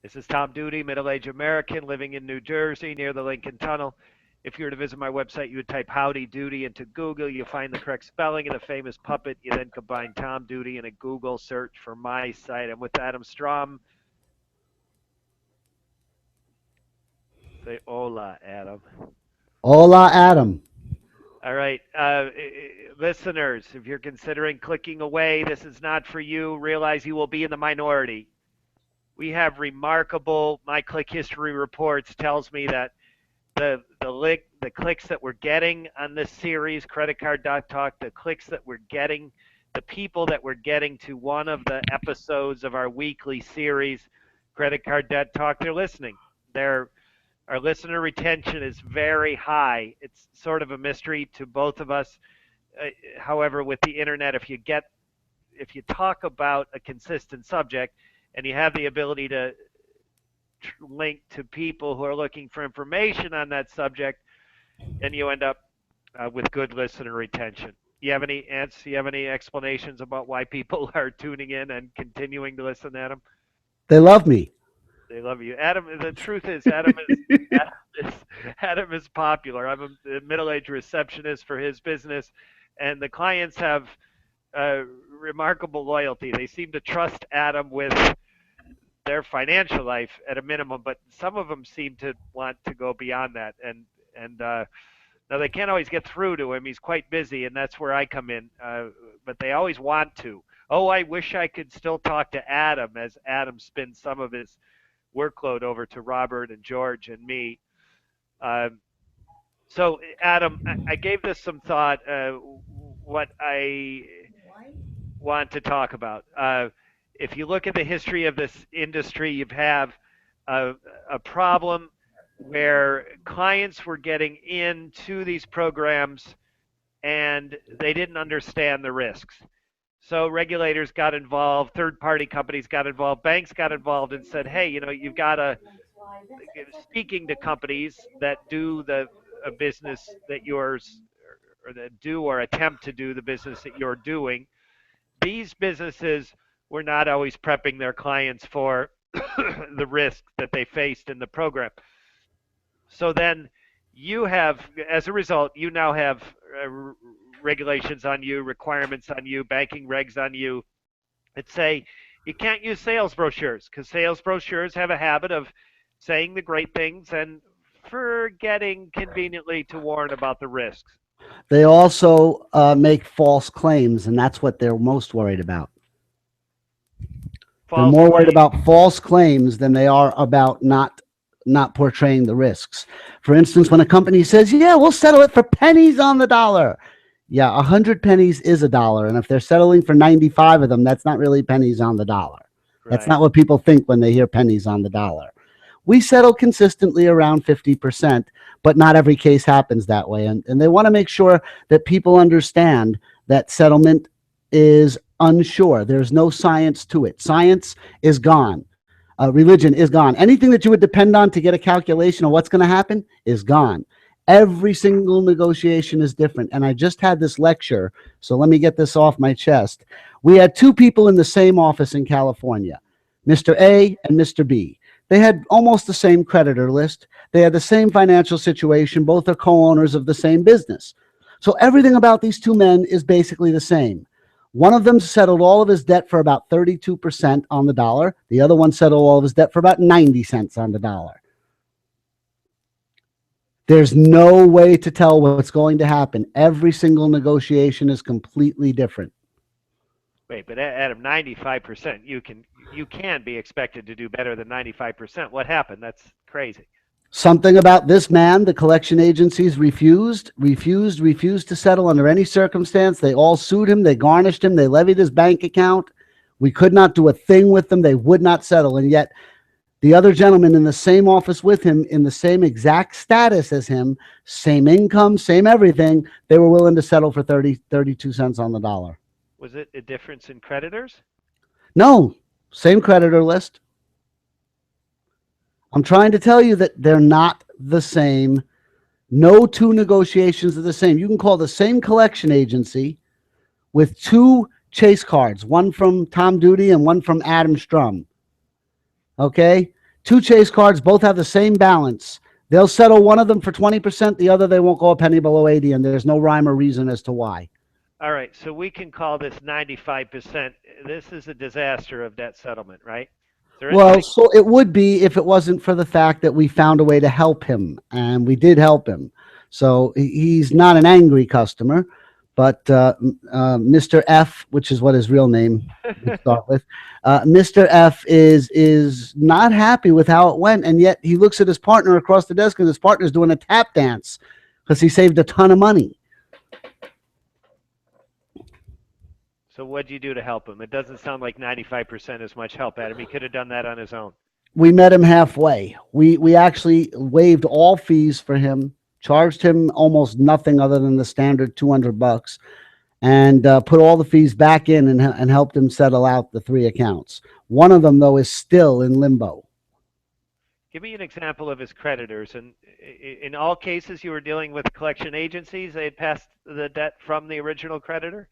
This is Tom Duty, middle-aged American living in New Jersey near the Lincoln Tunnel. If you were to visit my website, you would type Howdy Doody into Google. You'll find the correct spelling of the famous puppet. You then combine Tom Duty in a Google search for my site. I'm with Adam Strom. Say hola, Adam. Hola, Adam. All right, listeners, if you're considering clicking away, this is not for you. Realize you will be in the minority. We have remarkable. My click history reports tells me that the clicks that we're getting on this series, Credit Card Talk, the clicks that we're getting, the people that we're getting to one of the episodes of our weekly series, Credit Card Debt Talk, they're listening. They're Our listener retention is very high. It's sort of a mystery to both of us. However, with the internet, if you talk about a consistent subject and you have the ability to link to people who are looking for information on that subject, and you end up with good listener retention. You have any answers? You have any explanations about why people are tuning in and continuing to listen, Adam? They love me. They love you, Adam. The truth is, Adam is popular. I'm a middle-aged receptionist for his business, and the clients have remarkable loyalty. They seem to trust Adam with their financial life at a minimum, but some of them seem to want to go beyond that. And now they can't always get through to him. He's quite busy, and that's where I come in. But they always want to. Oh, I wish I could still talk to Adam as Adam spins some of his workload over to Robert and George and me. Um, so, Adam, I gave this some thought. What I want to talk about. If you look at the history of this industry, you have a, a problem where clients were getting into these programs and they didn't understand the risks. So regulators got involved, third party companies got involved, banks got involved and said, hey, you've got to, speaking to companies that do the a business that yours, or that do or attempt to do the business that you're doing, these businesses were not always prepping their clients for the risk that they faced in the program. So then you have, as a result, you now have regulations on you, requirements on you, banking regs on you that say you can't use sales brochures because sales brochures have a habit of saying the great things and forgetting conveniently to warn about the risks. They also make false claims, and that's what they're most worried about. They're False more worried claims. about false claims than they are about not portraying the risks. For instance, when a company says, "Yeah, we'll settle it for pennies on the dollar," yeah, 100 pennies is a dollar, and if they're settling for 95 of them, that's not really pennies on the dollar. That's Right. not what people think when they hear pennies on the dollar. We settle consistently around 50%, but not every case happens that way. And they want to make sure that people understand that settlement is unsure. There's no science to it. Science is gone. Religion is gone. Anything that you would depend on to get a calculation of what's going to happen is gone. Every single negotiation is different. And I just had this lecture, so let me get this off my chest. We had two people in the same office in California, Mr. A and Mr. B. They had almost the same creditor list. They had the same financial situation. Both are co owners of the same business. So everything about these two men is basically the same. One of them settled all of his debt for about 32% on the dollar. The other one settled all of his debt for about 90 cents on the dollar. There's no way to tell what's going to happen. Every single negotiation is completely different. Wait, but Adam, 95%, you can be expected to do better than 95%. What happened? That's crazy. Something about this man, the collection agencies refused to settle under any circumstance. They all sued him. They garnished him. They levied his bank account. We could not do a thing with them. They would not settle. And yet the other gentleman in the same office with him, in the same exact status as him, same income, same everything, they were willing to settle for 32 cents on the dollar. Was it a difference in creditors? No, same creditor list. I'm trying to tell you that they're not the same. No two negotiations are the same. You can call the same collection agency with two chase cards, one from Tom Duty and one from Adam Strum. Okay? Two Chase cards, both have the same balance. They'll settle one of them for 20%, the other they won't go a penny below 80, and there's no rhyme or reason as to why. All right, so we can call this 95%. This is a disaster of debt settlement, right? Is there Well, anything? so it would be if it wasn't for the fact that we found a way to help him, and we did help him. So he's not an angry customer, but Mr. F, which is what his real name would start with, Mr. F is not happy with how it went, and yet he looks at his partner across the desk, and his partner's doing a tap dance because he saved a ton of money. So what'd you do to help him? It doesn't sound like 95% is much help, Adam. He could have done that on his own. We met him halfway. We actually waived all fees for him, charged him almost nothing other than the standard $200, and put all the fees back in and helped him settle out the three accounts. One of them, though, is still in limbo. Give me an example of his creditors. And in all cases, you were dealing with collection agencies. They had passed the debt from the original creditor.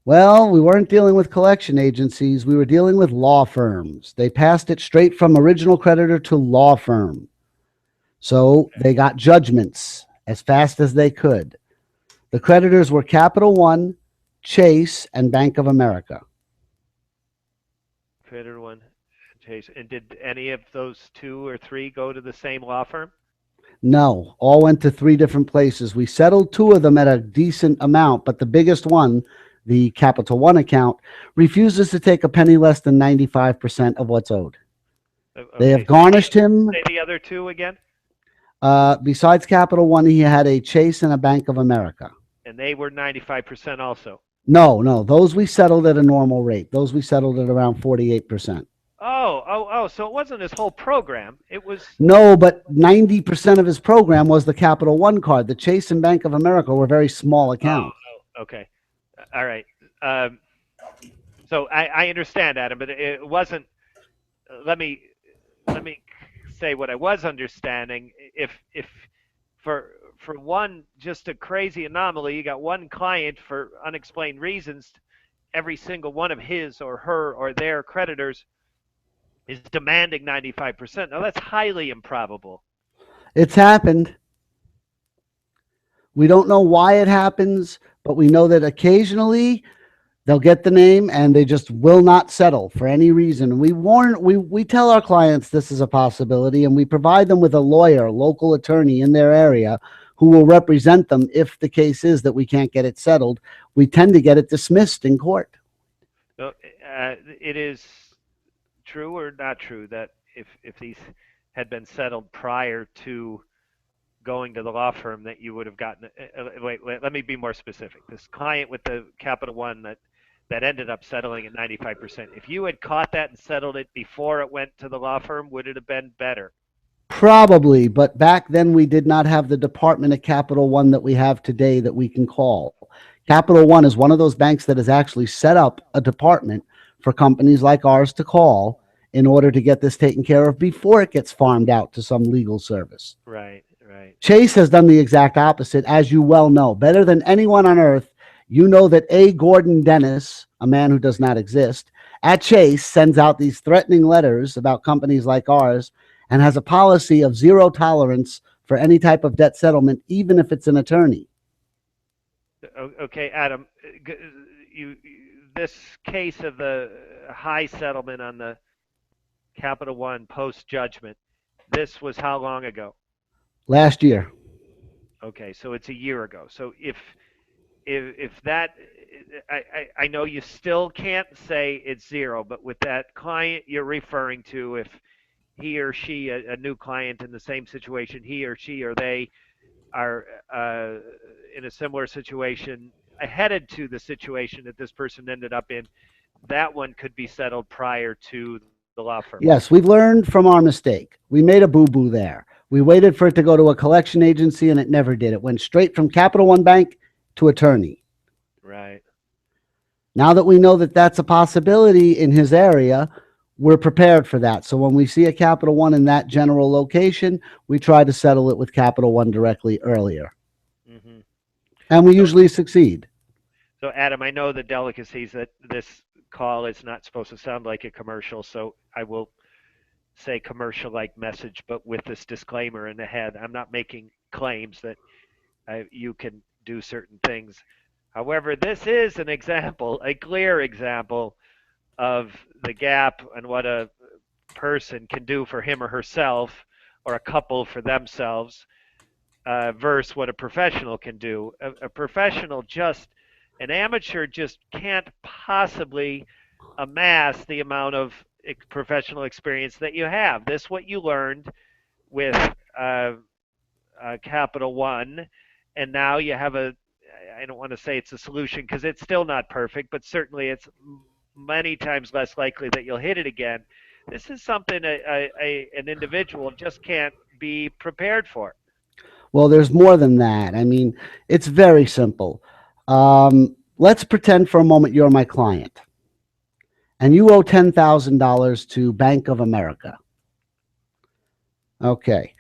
Well, we weren't dealing with collection agencies. We were dealing with law firms. They passed it straight from original creditor to law firm. So they got judgments as fast as they could. The creditors were Capital One, Chase, and Bank of America. Creditor one, Chase. And did any of those two or three go to the same law firm? No, all went to three different places. We settled two of them at a decent amount, but the biggest one, the Capital One account, refuses to take a penny less than 95% of what's owed. They have garnished him. Say the other two again. Besides Capital One, he had a Chase and a Bank of America. And they were 95% also. No, those we settled at a normal rate. Those we settled at around 48%. Oh, so it wasn't his whole program. It was. No, but 90% of his program was the Capital One card. The Chase and Bank of America were very small accounts. Okay. All right. So I understand, Adam, but it wasn't. Let me say what I was understanding. If for one just a crazy anomaly, you got one client for unexplained reasons, every single one of his or her or their creditors is demanding 95%. Now that's highly improbable. It's happened. We don't know why it happens, but we know that occasionally they'll get the name and they just will not settle for any reason. We tell our clients this is a possibility, and we provide them with a lawyer, local attorney in their area who will represent them if the case is that we can't get it settled. We tend to get it dismissed in court. So, it is true or not true that if these had been settled prior to going to the law firm, that you would have gotten wait, let me be more specific. This client with the Capital One that ended up settling at 95%, if you had caught that and settled it before it went to the law firm, would it have been better? Probably, but back then we did not have the department at Capital One that we have today that we can call. Capital One is one of those banks that has actually set up a department for companies like ours to call in order to get this taken care of before it gets farmed out to some legal service. Right. Chase has done the exact opposite, as you well know. Better than anyone on earth, you know that A. Gordon Dennis, a man who does not exist, at Chase sends out these threatening letters about companies like ours and has a policy of zero tolerance for any type of debt settlement, even if it's an attorney. Okay, Adam, this case of the high settlement on the Capital One post judgment, this was how long ago? Last year. Okay, so it's a year ago. So if that, I know you still can't say it's zero, but with that client you're referring to, if he or she, a new client in the same situation, he or she or they are in a similar situation, headed to the situation that this person ended up in, that one could be settled prior to the law firm. Yes, we've learned from our mistake. We made a boo-boo there. We waited for it to go to a collection agency, and it never did. It went straight from Capital One Bank to attorney. Right. Now that we know that that's a possibility in his area, we're prepared for that. So when we see a Capital One in that general location, we try to settle it with Capital One directly earlier. Mm-hmm. And we usually succeed. So, Adam, I know the delicacies that this call is not supposed to sound like a commercial, so I will say commercial like message, but with this disclaimer in the head. I'm not making claims that you can do certain things. However, this is an example, a clear example of the gap and what a person can do for him or herself, or a couple for themselves, versus what a professional can do. A professional an amateur just can't possibly amass the amount of professional experience that you have. This what you learned with Capital One, and now you have I don't want to say it's a solution because it's still not perfect, but certainly it's many times less likely that you'll hit it again. This is something an individual just can't be prepared for. Well, there's more than that. I mean, it's very simple. Let's pretend for a moment you're my client and you owe $10,000 to Bank of America. Okay.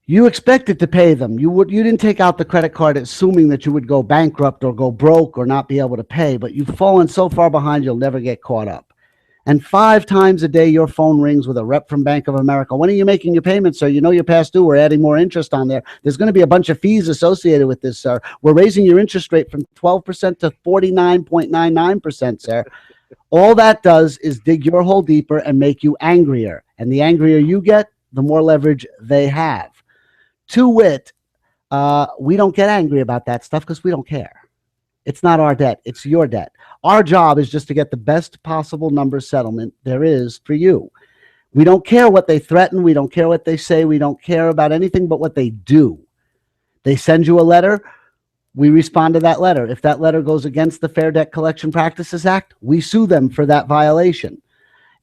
You expected to pay them. You didn't take out the credit card assuming that you would go bankrupt or go broke or not be able to pay, but you've fallen so far behind you'll never get caught up. And 5 times a day your phone rings with a rep from Bank of America. When are you making your payments, sir? You know you're past due. We're adding more interest on there. There's going to be a bunch of fees associated with this, sir. We're raising your interest rate from 12% to 49.99%, sir. All that does is dig your hole deeper and make you angrier. And the angrier you get, the more leverage they have. To wit, we don't get angry about that stuff because we don't care. It's not our debt. It's your debt. Our job is just to get the best possible number settlement there is for you. We don't care what they threaten. We don't care what they say. We don't care about anything but what they do. They send you a letter. We respond to that letter. If that letter goes against the Fair Debt Collection Practices Act, we sue them for that violation.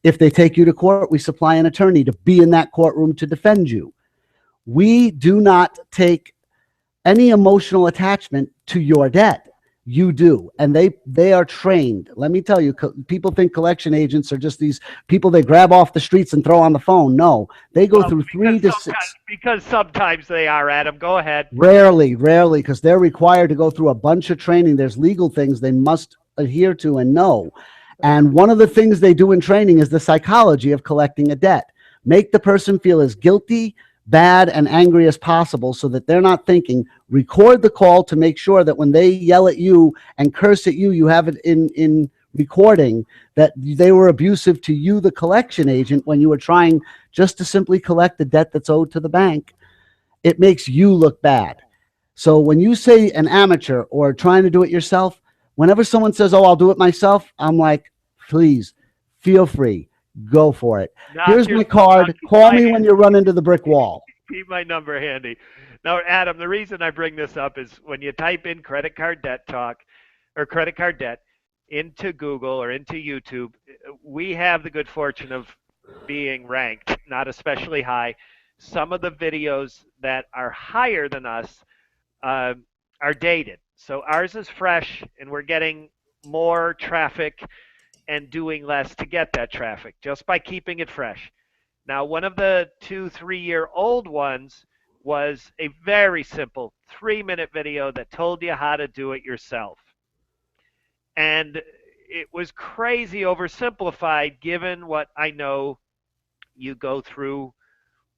If they take you to court, we supply an attorney to be in that courtroom to defend you. We do not take any emotional attachment to your debt. You do. And they are trained. Let me tell you, people think collection agents are just these people they grab off the streets and throw on the phone. No, they go through 3 to 6. Because sometimes they are, Adam. Go ahead. Rarely, because they're required to go through a bunch of training. There's legal things they must adhere to and know. And one of the things they do in training is the psychology of collecting a debt. Make the person feel as guilty, bad, and angry as possible so that they're not thinking. Record the call to make sure that when they yell at you and curse at you, you have it in recording that they were abusive to you, the collection agent, when you were trying just to simply collect the debt that's owed to the bank. It makes you look bad. So when you say an amateur or trying to do it yourself, whenever someone says, oh, I'll do it myself, I'm like, please, feel free. Go for it. Here's my card. Call me when you run into the brick wall. Keep my number handy. Now, Adam, the reason I bring this up is when you type in credit card debt talk or credit card debt into Google or into YouTube, we have the good fortune of being ranked, not especially high. Some of the videos that are higher than us are dated. So ours is fresh, and we're getting more traffic and doing less to get that traffic just by keeping it fresh. Now, one of the 2-3-year-old ones was a very simple 3-minute video that told you how to do it yourself. And it was crazy oversimplified given what I know you go through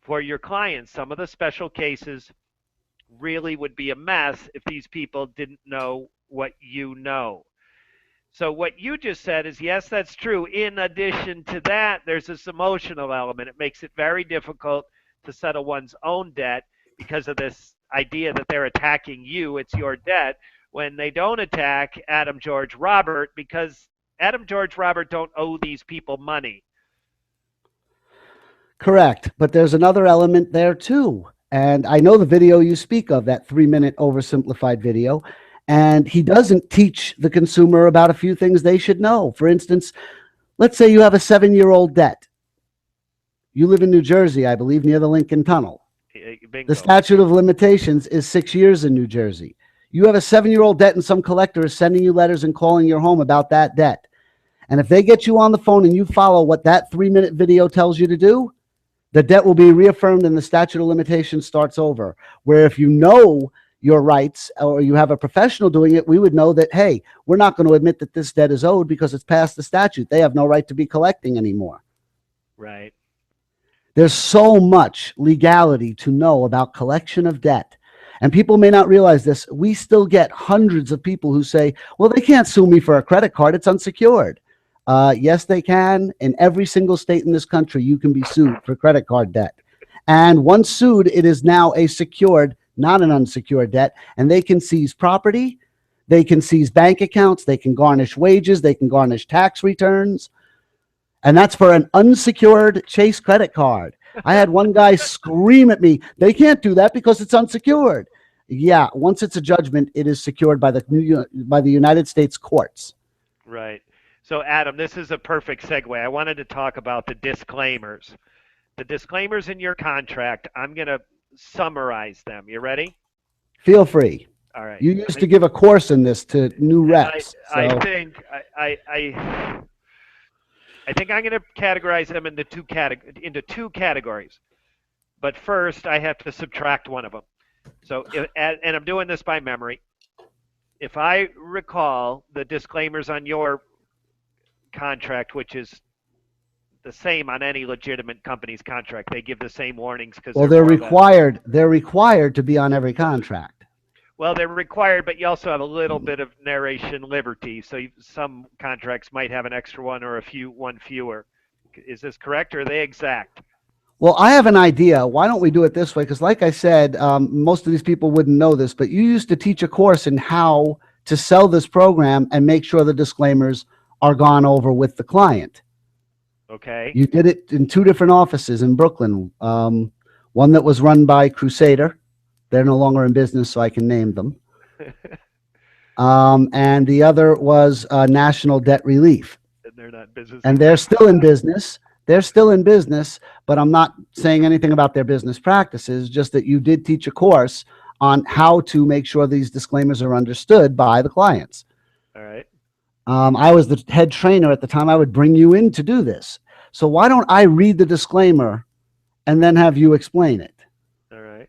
for your clients. Some of the special cases really would be a mess if these people didn't know what you know. So what you just said is, yes, that's true. In addition to that, there's this emotional element. It makes it very difficult to settle one's own debt because of this idea that they're attacking you. It's your debt when they don't attack Adam, George, Robert, because Adam, George, Robert don't owe these people money. Correct. But there's another element there too. And I know the video you speak of, that 3-minute oversimplified video. And he doesn't teach the consumer about a few things they should know. For instance, let's say you have a 7-year-old debt. You live in New Jersey, I believe, near the Lincoln Tunnel. Bingo. The statute of limitations is 6 years in New Jersey. You have a 7-year-old debt and some collector is sending you letters and calling your home about that debt. And if they get you on the phone and you follow what that 3-minute video tells you to do, the debt will be reaffirmed and the statute of limitations starts over. Where if you know your rights or you have a professional doing it, we would know that, hey, we're not going to admit that this debt is owed because it's past the statute. They have no right to be collecting anymore. Right. There's so much legality to know about collection of debt. And people may not realize this. We still get hundreds of people who say, well, they can't sue me for a credit card. It's unsecured. Yes, they can. In every single state in this country, you can be sued for credit card debt. And once sued, it is now a secured, not an unsecured debt. And they can seize property. They can seize bank accounts. They can garnish wages. They can garnish tax returns. And that's for an unsecured Chase credit card. I had one guy scream at me, they can't do that because it's unsecured. Yeah, once it's a judgment, it is secured by the United States courts. Right. So, Adam, this is a perfect segue. I wanted to talk about the disclaimers. The disclaimers in your contract, I'm going to summarize them. You ready? Feel free. All right. You used to give a course in this to new reps. I think I'm going to categorize them into two categories. But first, I have to subtract one of them. So, and I'm doing this by memory. If I recall the disclaimers on your contract, which is the same on any legitimate company's contract, they give the same warnings because they're required. They're required to be on every contract. Well, they're required, but you also have a little bit of narration liberty. So some contracts might have an extra one or one fewer. Is this correct, or are they exact? Well, I have an idea. Why don't we do it this way? Because like I said, most of these people wouldn't know this, but you used to teach a course in how to sell this program and make sure the disclaimers are gone over with the client. Okay. You did it in 2 different offices in Brooklyn. One that was run by Crusader. They're no longer in business, so I can name them. And the other was National Debt Relief. And they're not business. And they're still in business. They're still in business, but I'm not saying anything about their business practices, just that you did teach a course on how to make sure these disclaimers are understood by the clients. All right. I was the head trainer at the time. I would bring you in to do this. So why don't I read the disclaimer and then have you explain it? All right.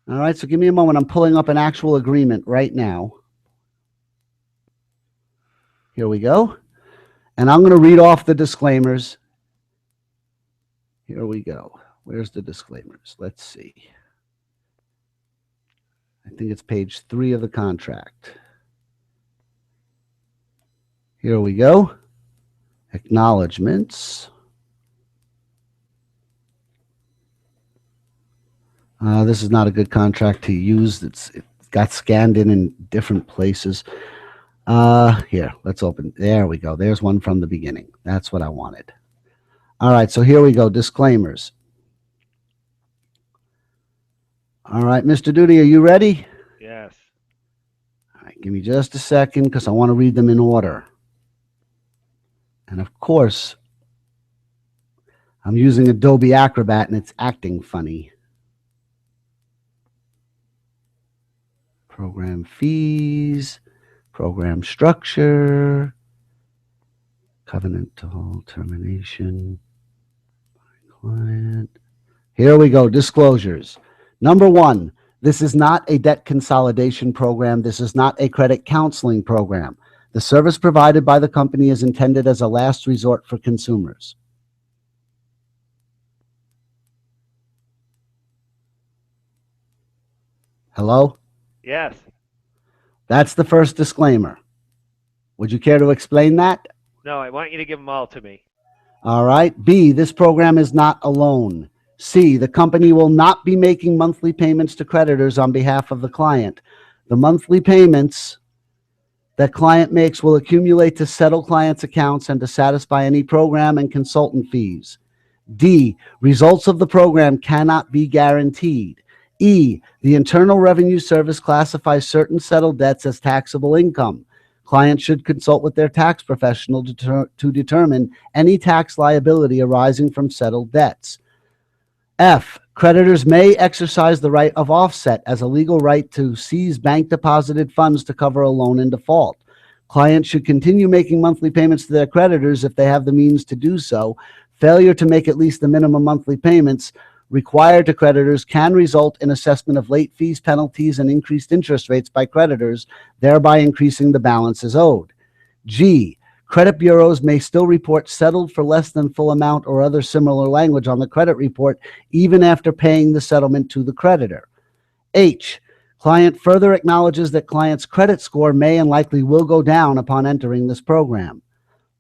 All right, so give me a moment. I'm pulling up an actual agreement right now. Here we go. And I'm going to read off the disclaimers. Here we go. Where's the disclaimers? Let's see. I think it's page 3 of the contract. Here we go. Acknowledgements. This is not a good contract to use. It got scanned in different places. Here, let's open. There we go. There's one from the beginning. That's what I wanted. All right, so here we go. Disclaimers. All right, Mr. Duty, are you ready? Yes. All right, give me just a second because I want to read them in order. And of course, I'm using Adobe Acrobat and it's acting funny. Program fees, program structure, covenantal termination, client. Here we go, disclosures. Number 1, this is not a debt consolidation program. This is not a credit counseling program. The service provided by the company is intended as a last resort for consumers. Hello? Yes. That's the first disclaimer. Would you care to explain that? No, I want you to give them all to me. All right. B, this program is not a loan. C, the company will not be making monthly payments to creditors on behalf of the client. The monthly payments that client makes will accumulate to settle client's accounts and to satisfy any program and consultant fees. D, results of the program cannot be guaranteed. E, the Internal Revenue Service classifies certain settled debts as taxable income. Clients should consult with their tax professional to determine any tax liability arising from settled debts. F, creditors may exercise the right of offset as a legal right to seize bank deposited funds to cover a loan in default. Clients should continue making monthly payments to their creditors if they have the means to do so. Failure to make at least the minimum monthly payments required to creditors can result in assessment of late fees, penalties, and increased interest rates by creditors, thereby increasing the balances owed. G, Credit bureaus may still report settled for less than full amount or other similar language on the credit report, even after paying the settlement to the creditor. H, client further acknowledges that client's credit score may and likely will go down upon entering this program.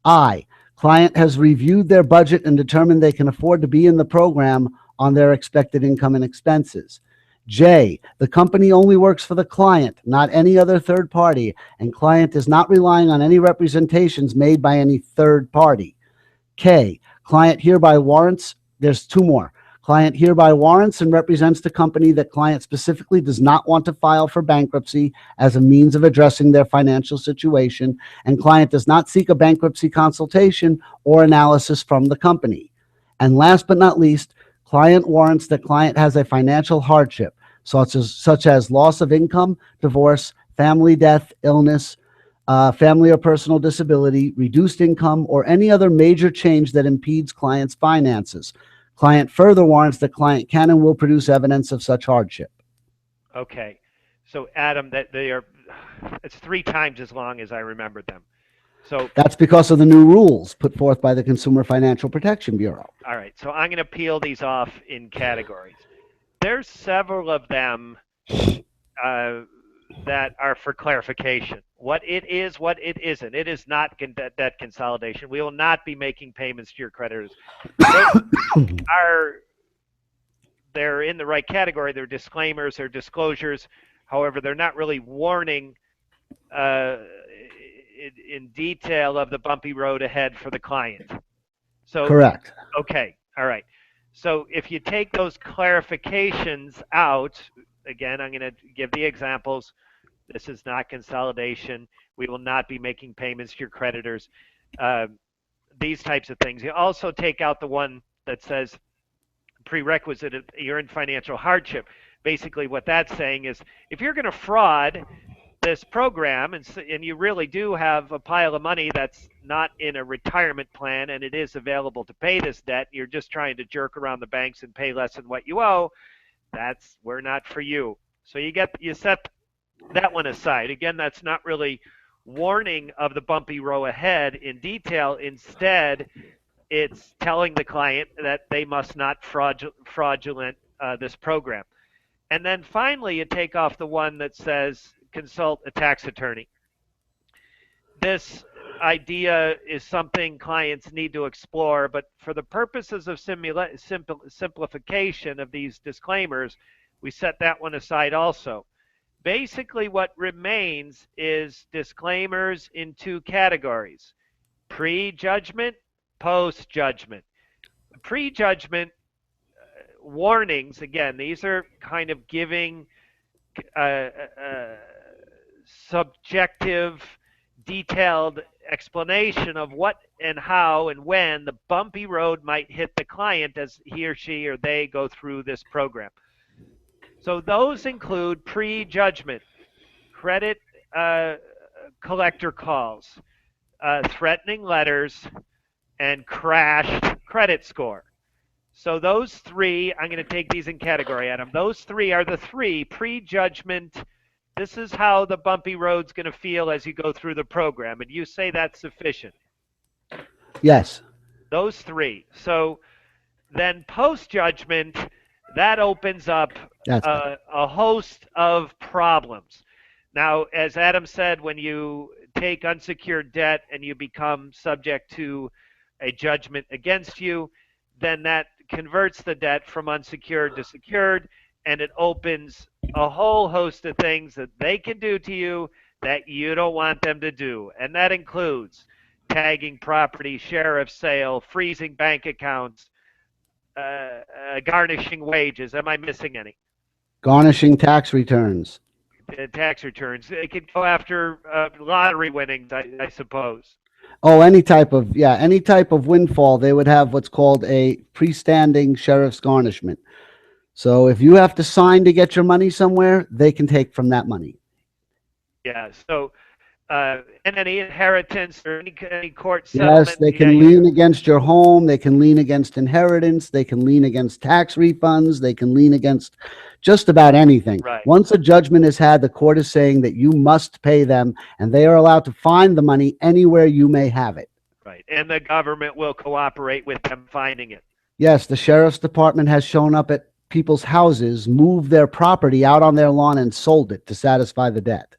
I, client has reviewed their budget and determined they can afford to be in the program on their expected income and expenses. J, the company only works for the client, not any other third party, and client is not relying on any representations made by any third party. K, client hereby warrants, there's two more. Client hereby warrants and represents the company that client specifically does not want to file for bankruptcy as a means of addressing their financial situation, and client does not seek a bankruptcy consultation or analysis from the company. And last but not least, client warrants that client has a financial hardship, such as loss of income, divorce, family death, illness, family or personal disability, reduced income, or any other major change that impedes client's finances. Client further warrants that client can and will produce evidence of such hardship. Okay. So Adam, it's 3 times as long as I remembered them. So that's because of the new rules put forth by the Consumer Financial Protection Bureau. All right. So I'm going to peel these off in categories. There's several of them that are for clarification. What it is, what it isn't. It is not debt consolidation. We will not be making payments to your creditors. They're in the right category. They're disclaimers or disclosures. However, they're not really warning in detail of the bumpy road ahead for the client. So correct. Okay. All right. So if you take those clarifications out, again, I'm going to give the examples. This is not consolidation. We will not be making payments to your creditors. These types of things. You also take out the one that says prerequisite, you're in financial hardship. Basically what that's saying is if you're going to fraud this program and you really do have a pile of money that's not in a retirement plan and it is available to pay this debt, you're just trying to jerk around the banks and pay less than what you owe, we're not for you. So you set that one aside. Again, that's not really warning of the bumpy road ahead in detail. Instead, it's telling the client that they must not fraudulent this program. And then finally, you take off the one that says consult a tax attorney. This idea is something clients need to explore, but for the purposes of simplification of these disclaimers, we set that one aside also. Basically, what remains is disclaimers in 2 categories: pre-judgment, post-judgment. Pre-judgment warnings, again, these are kind of giving subjective, detailed explanation of what and how and when the bumpy road might hit the client as he or she or they go through this program. So those include pre-judgment, credit collector calls, threatening letters, and crashed credit score. So those 3, I'm going to take these in category, Adam. Those 3 are the 3 pre-judgment. This is how the bumpy road's going to feel as you go through the program. And you say that's sufficient? Yes. Those 3. So then post-judgment, that opens up a host of problems. Now, as Adam said, when you take unsecured debt and you become subject to a judgment against you, then that converts the debt from unsecured to secured, and it opens a whole host of things that they can do to you that you don't want them to do. And that includes tagging property, share of sale, freezing bank accounts, garnishing wages. Am I missing any? Garnishing tax returns. Tax returns. They could go after lottery winnings, I suppose. Oh, any type of windfall. They would have what's called a freestanding sheriff's garnishment. So if you have to sign to get your money somewhere, they can take from that money. Yeah. So and any inheritance or any court Yes, settlement. they Yeah, can lean against your home. They can lean against inheritance. They can lean against tax refunds. They can lean against just about anything. right, Once a judgment is had, the court is saying that you must pay them, and they are allowed to find the money anywhere you may have it. right. And the government will cooperate with them finding it. Yes, the sheriff's department has shown up at people's houses, moved their property out on their lawn, and sold it to satisfy the debt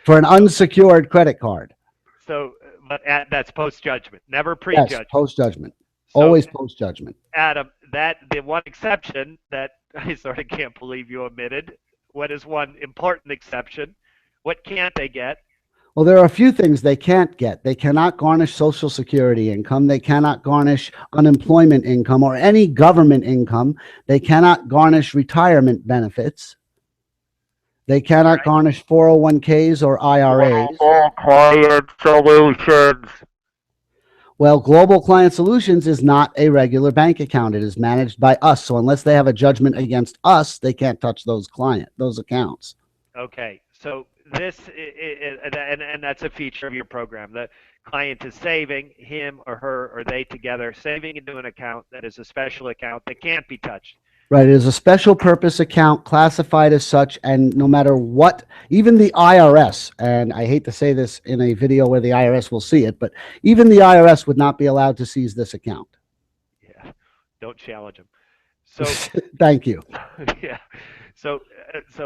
for an unsecured credit card. So, but that's post judgment, never Yes, pre-judgment. post judgment. So, Always post judgment. Adam, that the one exception that I sort of can't believe you omitted. What is one important exception? What can't they get? Well, there are a few things they can't get. They cannot garnish Social Security income. They cannot garnish unemployment income or any government income. They cannot garnish retirement benefits. They cannot Right. garnish 401ks or IRAs. Client solutions. Well, Global Client Solutions is not a regular bank account. It is managed by us. So unless they have a judgment against us, they can't touch those accounts. Okay, so this and that's a feature of your program. The client is saving, him or her or they together, saving into an account that is a special account that can't be touched. Right. It is a special purpose account classified as such. And no matter what, even the IRS, and I hate to say this in a video where the IRS will see it, but even the IRS would not be allowed to seize this account. Yeah, don't challenge them. So Thank you. yeah, so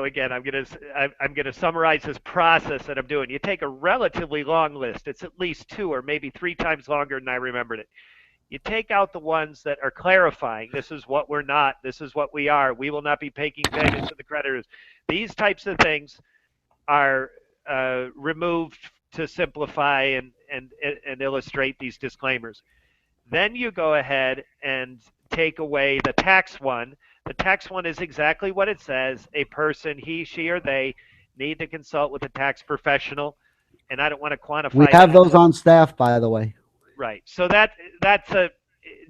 again, I'm gonna summarize this process that I'm doing. You take a relatively long list. It's at least 2 or maybe 3 times longer than I remembered it. You take out the ones that are clarifying. This is what we're not. This is what we are. We will not be making payments to the creditors. These types of things are removed to simplify and illustrate these disclaimers. Then you go ahead and take away the tax one. The tax one is exactly what it says. A person, he, she, or they, need to consult with a tax professional. And I don't want to quantify We have that. those on staff, by the way. Right. So that's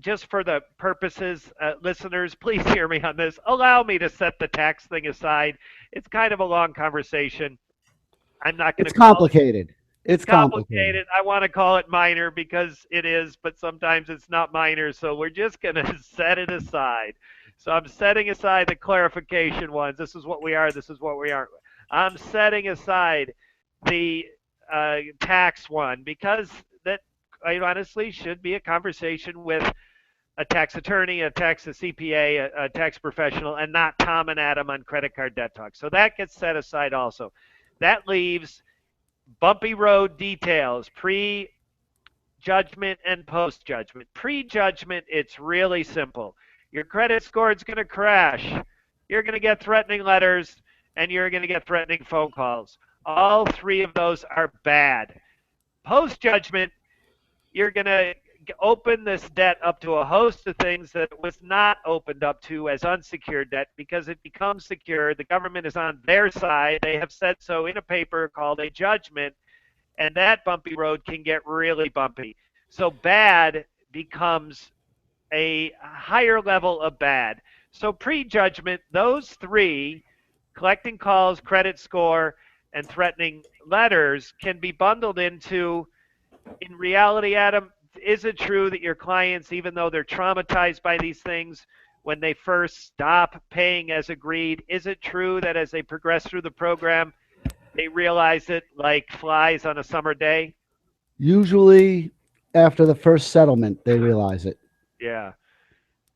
just for the purposes, listeners, please hear me on this. Allow me to set the tax thing aside. It's kind of a long conversation. I'm not going to. It's complicated. It's complicated. I want to call it minor because it is, but sometimes it's not minor. So we're just going to set it aside. So I'm setting aside the clarification ones. This is what we are. This is what we aren't. I'm setting aside the tax one because that I honestly should be a conversation with a tax attorney, a CPA, a tax professional, and not Tom and Adam on Credit Card Debt Talk. So that gets set aside also. That leaves bumpy road details, pre-judgment and post-judgment. Pre-judgment, it's really simple. Your credit score is going to crash. You're going to get threatening letters, and you're going to get threatening phone calls. All 3 of those are bad. Post-judgment, you're going to open this debt up to a host of things that it was not opened up to as unsecured debt because it becomes secured. The government is on their side. They have said so in a paper called a judgment, and that bumpy road can get really bumpy. So bad becomes a higher level of bad. So pre-judgment, those 3, collecting calls, credit score, and threatening letters, can be bundled into, in reality, Adam, is it true that your clients, even though they're traumatized by these things, when they first stop paying as agreed, is it true that as they progress through the program, they realize it like flies on a summer day? Usually after the first settlement, they realize it. Yeah.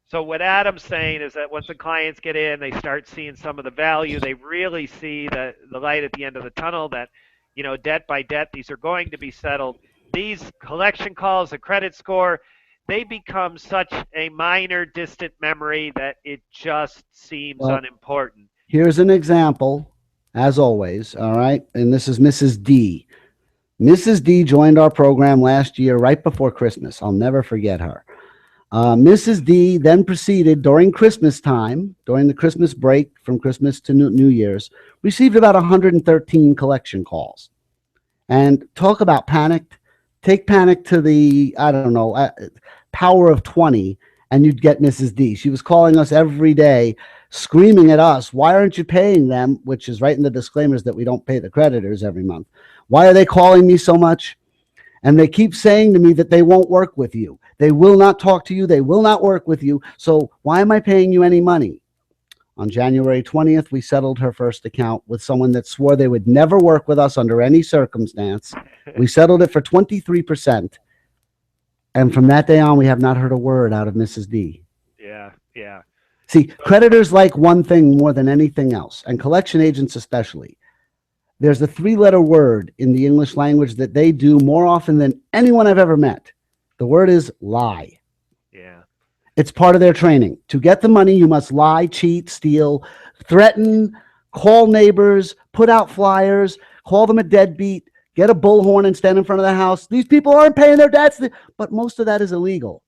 So what Adam's saying is that once the clients get in, they start seeing some of the value. They really see the light at the end of the tunnel that, debt by debt, these are going to be settled. These collection calls, the credit score, they become such a minor, distant memory that it just seems unimportant. Here's an example, as always, all right? And this is Mrs. D. Mrs. D joined our program last year right before Christmas. I'll never forget her. Mrs. D then proceeded during Christmas time, during the Christmas break from Christmas to New Year's, received about 113 collection calls. And talk about panicked. Take panic to the, I don't know, power of 20, and you'd get Mrs. D. She was calling us every day, screaming at us, why aren't you paying them? Which is right in the disclaimers that we don't pay the creditors every month. Why are they calling me so much? And they keep saying to me that they won't work with you. They will not talk to you. They will not work with you. So why am I paying you any money? On January 20th, we settled her first account with someone that swore they would never work with us under any circumstance. We settled it for 23%. And from that day on, we have not heard a word out of Mrs. D. Yeah, yeah. See, creditors like one thing more than anything else, and collection agents especially. There's a three-letter word in the English language that they do more often than anyone I've ever met. The word is lie. Yeah. It's part of their training. To get the money, you must lie, cheat, steal, threaten, call neighbors, put out flyers, call them a deadbeat, get a bullhorn and stand in front of the house. These people aren't paying their debts. But most of that is illegal.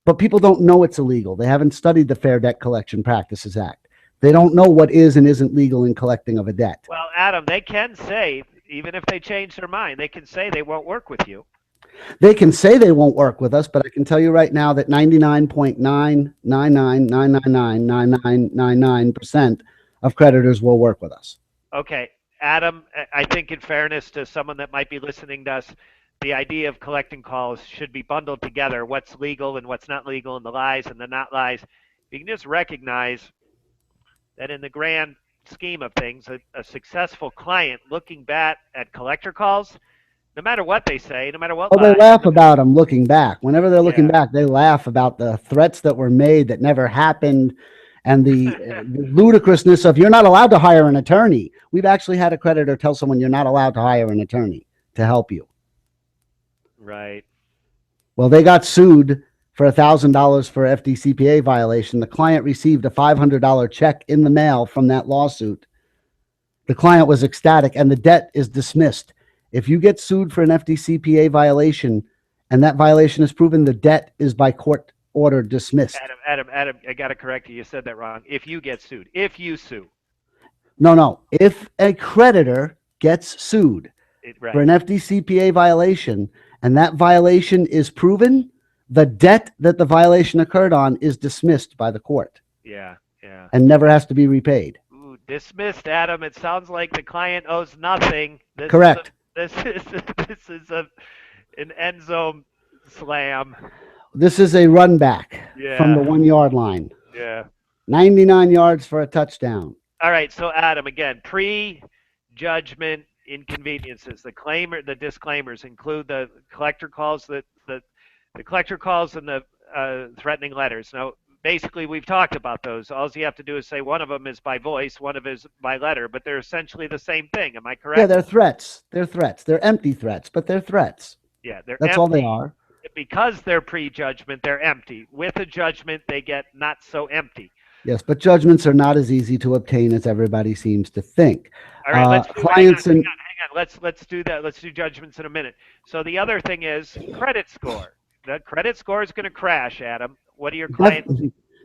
But people don't know it's illegal. They haven't studied the Fair Debt Collection Practices Act. They don't know what is and isn't legal in collecting of a debt. Well, Adam, they can say, even if they change their mind, they can say they won't work with you. They can say they won't work with us, but I can tell you right now that 99.999999999% of creditors will work with us. Okay, Adam, I think in fairness to someone that might be listening to us, the idea of collecting calls should be bundled together, what's legal and what's not legal, and the lies and the not lies. You can just recognize that in the grand scheme of things, a successful client looking back at collector calls, no matter what they say, no matter what Oh, they lies, laugh about them looking back. Whenever they're looking Yeah. back, they laugh about the threats that were made that never happened and the ludicrousness of you're not allowed to hire an attorney. We've actually had a creditor tell someone you're not allowed to hire an attorney to help you. Right. Well, they got sued for $1,000 for FDCPA violation. The client received a $500 check in the mail from that lawsuit. The client was ecstatic and the debt is dismissed. If you get sued for an FDCPA violation and that violation is proven, the debt is by court order dismissed. Adam, I got to correct you. You said that wrong. If you get sued, if you sue. No. If a creditor gets sued Right. for an FDCPA violation and that violation is proven, the debt that the violation occurred on is dismissed by the court. Yeah. And never has to be repaid. Ooh, dismissed, Adam. It sounds like the client owes nothing. Correct. This is an end zone slam. This is a run back Yeah. from the 1 yard line. Yeah. 99 yards for a touchdown. All right. So Adam, again, pre-judgment inconveniences. The disclaimers include the collector calls, the collector calls, and the threatening letters. Now, basically, we've talked about those. All you have to do is say one of them is by voice, one of is by letter, but they're essentially the same thing. Am I correct? Yeah, they're threats. They're threats. They're empty threats, but they're threats. Yeah, they're That's empty. all they are. Because they're pre-judgment, they're empty. With a judgment, they get not so empty. Yes, but judgments are not as easy to obtain as everybody seems to think. All right, let's do, clients hang on. Let's do that. Let's do judgments in a minute. So the other thing is credit score. The credit score is going to crash, Adam. What are your clients?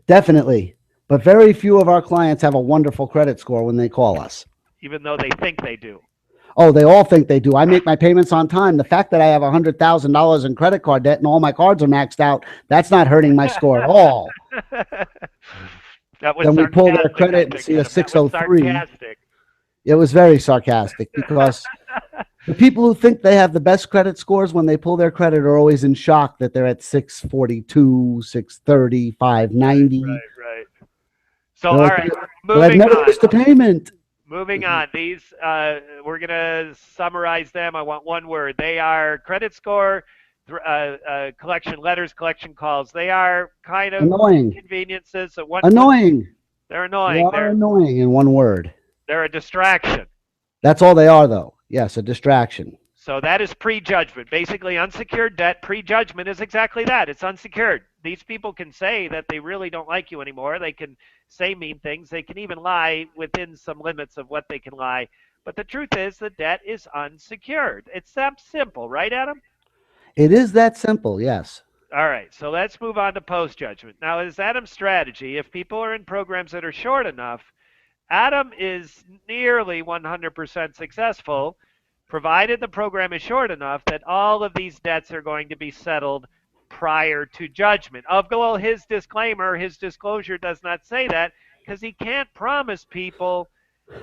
Definitely. But very few of our clients have a wonderful credit score when they call us. Even though they think they do. Oh, they all think they do. I make my payments on time. The fact that I have $100,000 in credit card debt and all my cards are maxed out, that's not hurting my score at all. That was then we pull their credit and see a 603. It was very sarcastic because the people who think they have the best credit scores when they pull their credit are always in shock that they're at 642, 630, 590. Right. So, all right, moving I've never on. missed a payment. Moving on. These, we're going to summarize them. I want one word. They are credit score, collection letters, collection calls. They are kind of annoying inconveniences. Annoying. They're annoying. They're annoying in one word. They're a distraction. That's all they are, though. Yes, a distraction. So that is pre-judgment. Basically, unsecured debt, pre-judgment is exactly that. It's unsecured. These people can say that they really don't like you anymore. They can say mean things. They can even lie within some limits of what they can lie. But the truth is the debt is unsecured. It's that simple, right, Adam? It is that simple, yes. All right, so let's move on to post-judgment. Now, as Adam's strategy, if people are in programs that are short enough, Adam is nearly 100% successful, provided the program is short enough that all of these debts are going to be settled prior to judgment. Although his disclosure does not say that because he can't promise people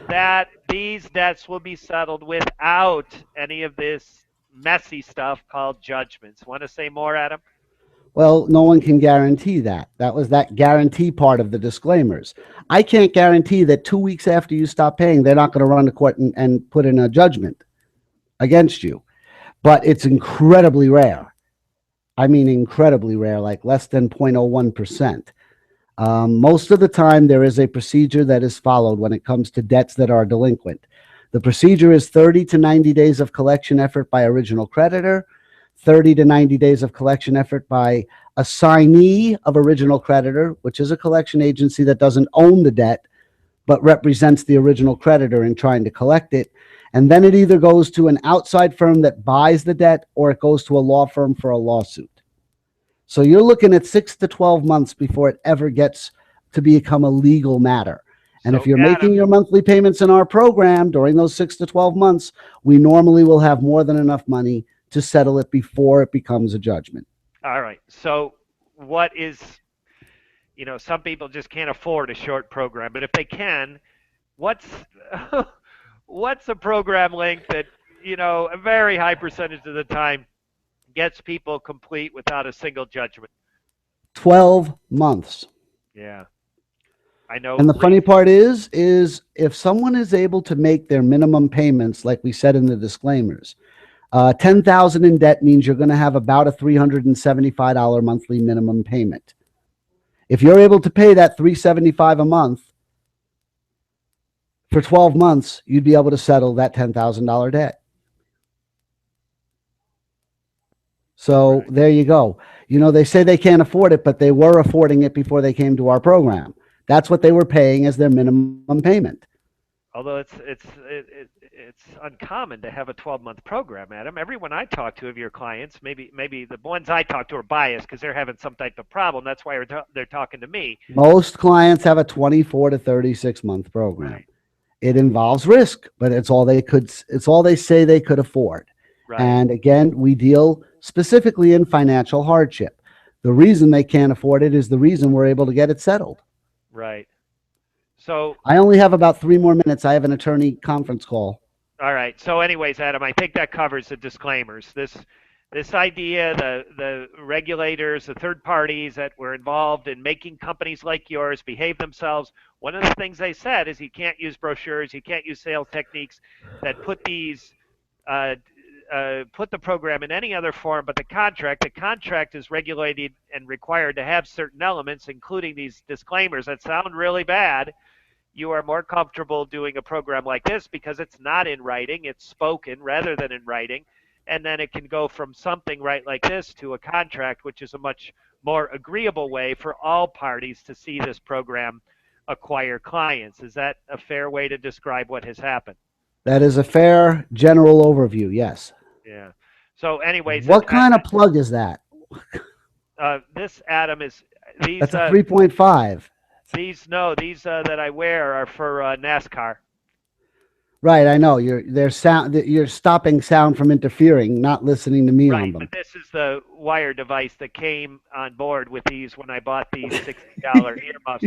that these debts will be settled without any of this messy stuff called judgments. Want to say more, Adam? Well, no one can guarantee that. That was that guarantee part of the disclaimers. I can't guarantee that 2 weeks after you stop paying, they're not going to run to court and put in a judgment against you. But it's incredibly rare. I mean, incredibly rare, like less than 0.01%. Most of the time, there is a procedure that is followed when it comes to debts that are delinquent. The procedure is 30 to 90 days of collection effort by original creditor, 30 to 90 days of collection effort by assignee of original creditor, which is a collection agency that doesn't own the debt but represents the original creditor in trying to collect it. And then it either goes to an outside firm that buys the debt or it goes to a law firm for a lawsuit. So you're looking at 6 to 12 months before it ever gets to become a legal matter. And So, if you're Adam, making your monthly payments in our program during those 6 to 12 months, we normally will have more than enough money to settle it before it becomes a judgment. all right. So, what is, some people just can't afford a short program, but if they can, what's what's a program length that, a very high percentage of the time gets people complete without a single judgment? 12 months. Yeah. I know. And the funny part is if someone is able to make their minimum payments, like we said in the disclaimers, 10,000 in debt means you're going to have about a $375 monthly minimum payment. If you're able to pay that $375 a month for 12 months, you'd be able to settle that $10,000 debt. So Right. there you go. They say they can't afford it, but they were affording it before they came to our program. That's what they were paying as their minimum payment. Although it's uncommon to have a 12-month program, Adam. Everyone I talk to of your clients, maybe the ones I talk to are biased because they're having some type of problem. That's why they're talking to me. Most clients have a 24 to 36 month program. Right. It involves risk, but it's all they say they could afford. Right. And again, we deal specifically in financial hardship. The reason they can't afford it is the reason we're able to get it settled. Right. So, I only have about 3 more minutes. I have an attorney conference call. all right. So, anyways, Adam, I think that covers the disclaimers. This idea, the regulators, the third parties that were involved in making companies like yours behave themselves. One of the things they said is you can't use brochures, you can't use sales techniques that uh, put the program in any other form but the contract. The contract is regulated and required to have certain elements, including these disclaimers that sound really bad. You are more comfortable doing a program like this because it's not in writing, it's spoken rather than in writing. And then it can go from something right like this to a contract, which is a much more agreeable way for all parties to see this program acquire clients. Is that a fair way to describe what has happened? That is a fair general overview. Yes. Yeah. So, anyways, What kind of plug is that? this Adam is these That's a 3.5. these that I wear are for NASCAR. Right, I know. You're stopping sound from interfering, not listening to me on Right, them. but this is the wire device that came on board with these when I bought these $60 earmuffs,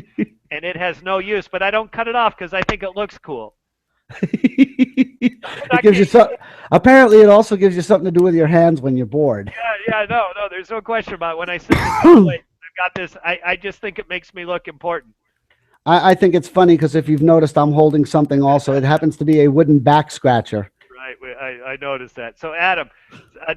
and it has no use. But I don't cut it off because I think it looks cool. I'm It not gives you kidding. so apparently it also gives you something to do with your hands when you're bored. Yeah, no, there's no question about it. When I sit in this place, I've got this. I just think it makes me look important. I think it's funny because if you've noticed, I'm holding something also. It happens to be a wooden back scratcher. Right, I noticed that. So, Adam,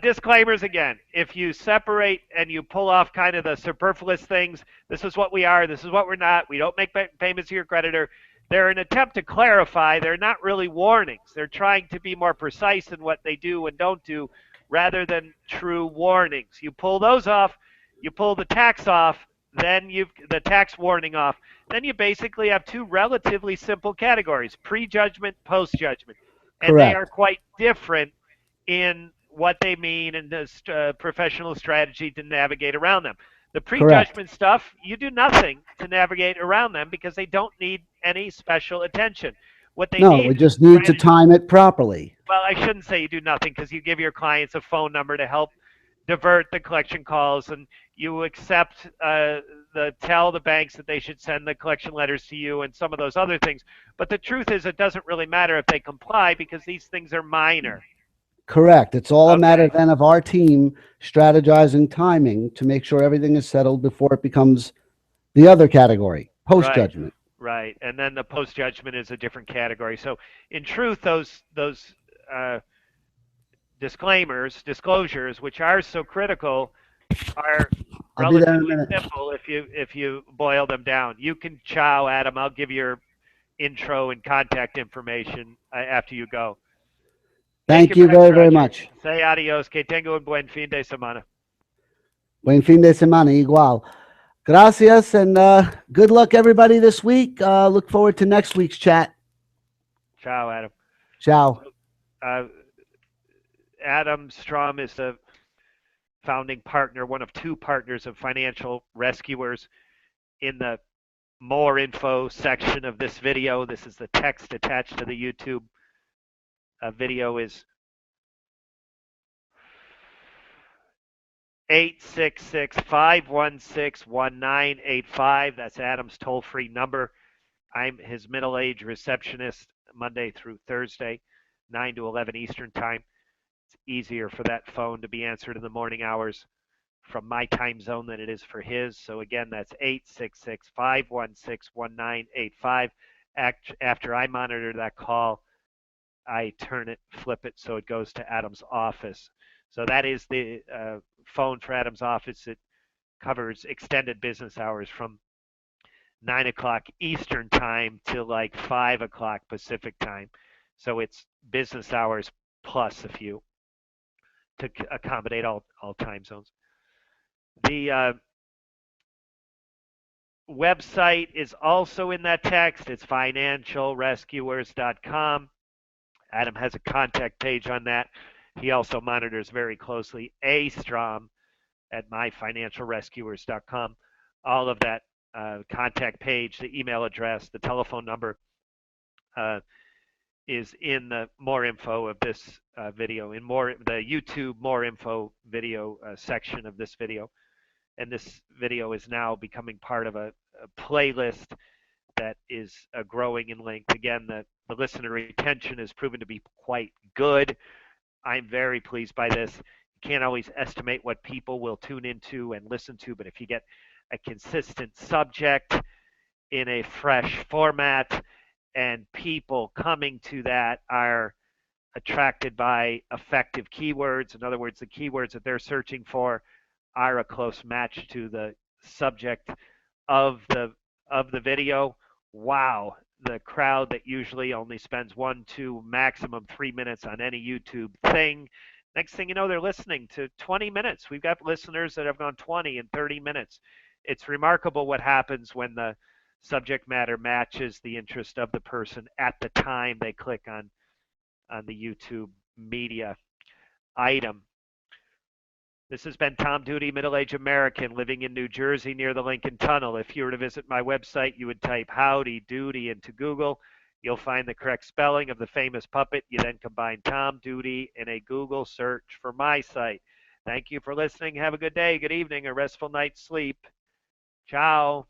disclaimers again. If you separate and you pull off kind of the superfluous things, this is what we are, this is what we're not. We don't make payments to your creditor. They're an attempt to clarify. They're not really warnings. They're trying to be more precise in what they do and don't do rather than true warnings. You pull those off, you pull the tax off, then you've the tax warning off. Then you basically have two relatively simple categories: prejudgment, post-judgment, and they are Correct. quite different in what they mean and the professional strategy to navigate around them. The Correct. prejudgment stuff, you do nothing to navigate around them because they don't need any special attention. What they No, need we is just need to time it properly. well, I shouldn't say you do nothing because you give your clients a phone number to help divert the collection calls, and you accept tell the banks that they should send the collection letters to you and some of those other things. But the truth is, it doesn't really matter if they comply because these things are minor. Correct. It's all a matter Okay. then of our team strategizing timing to make sure everything is settled before it becomes the other category, post Right. judgment. Right. And then the post judgment is a different category. So in truth, those uh, disclosures, which are so critical, are I'll be there in a relatively minute. simple if you boil them down. You can chow, Adam. I'll give your intro and contact information after you go. Thank Thank you you very very, very much. much. Say adios. Que tengo un buen fin de semana. Buen fin de semana, igual. Gracias, and good luck, everybody, this week. Look forward to next week's chat. Ciao, Adam. Ciao. Uh, Adam Strom is the founding partner, one of two partners of Financial Rescuers. In the more info section of this video, this is the text attached to the YouTube video, is 866-516-1985. That's Adam's toll-free number. I'm his middle-aged receptionist Monday through Thursday, 9 to 11 Eastern Time. It's easier for that phone to be answered in the morning hours from my time zone than it is for his. So again, that's 866-516-1985. After I monitor that call, I flip it so it goes to Adam's office. So that is the phone for Adam's office. It covers extended business hours from 9 o'clock Eastern time to like 5 o'clock Pacific time. So it's business hours plus a few to accommodate all time zones. The website is also in that text. It's financialrescuers.com. Adam has a contact page on that. He also monitors very closely A. Strom at myfinancialrescuers.com. All of that contact page, the email address, the telephone number is in the more info of this video, in the YouTube more info video section of this video. And this video is now becoming part of a playlist that is growing in length. Again, the listener retention has proven to be quite good. I'm very pleased by this. You can't always estimate what people will tune into and listen to, but if you get a consistent subject in a fresh format and people coming to that are attracted by effective keywords, in other words, the keywords that they're searching for are a close match to the subject of the video. Wow, the crowd that usually only spends 1, 2, maximum 3 minutes on any YouTube thing. Next thing you know, they're listening to 20 minutes. We've got listeners that have gone 20 and 30 minutes. It's remarkable what happens when the subject matter matches the interest of the person at the time they click on the YouTube media item. This has been Tom Duty, middle-aged American living in New Jersey near the Lincoln Tunnel. If you were to visit my website, you would type Howdy Doody into Google. You'll find the correct spelling of the famous puppet. You then combine Tom Duty in a Google search for my site. Thank you for listening. Have a good day, good evening, a restful night's sleep. Ciao.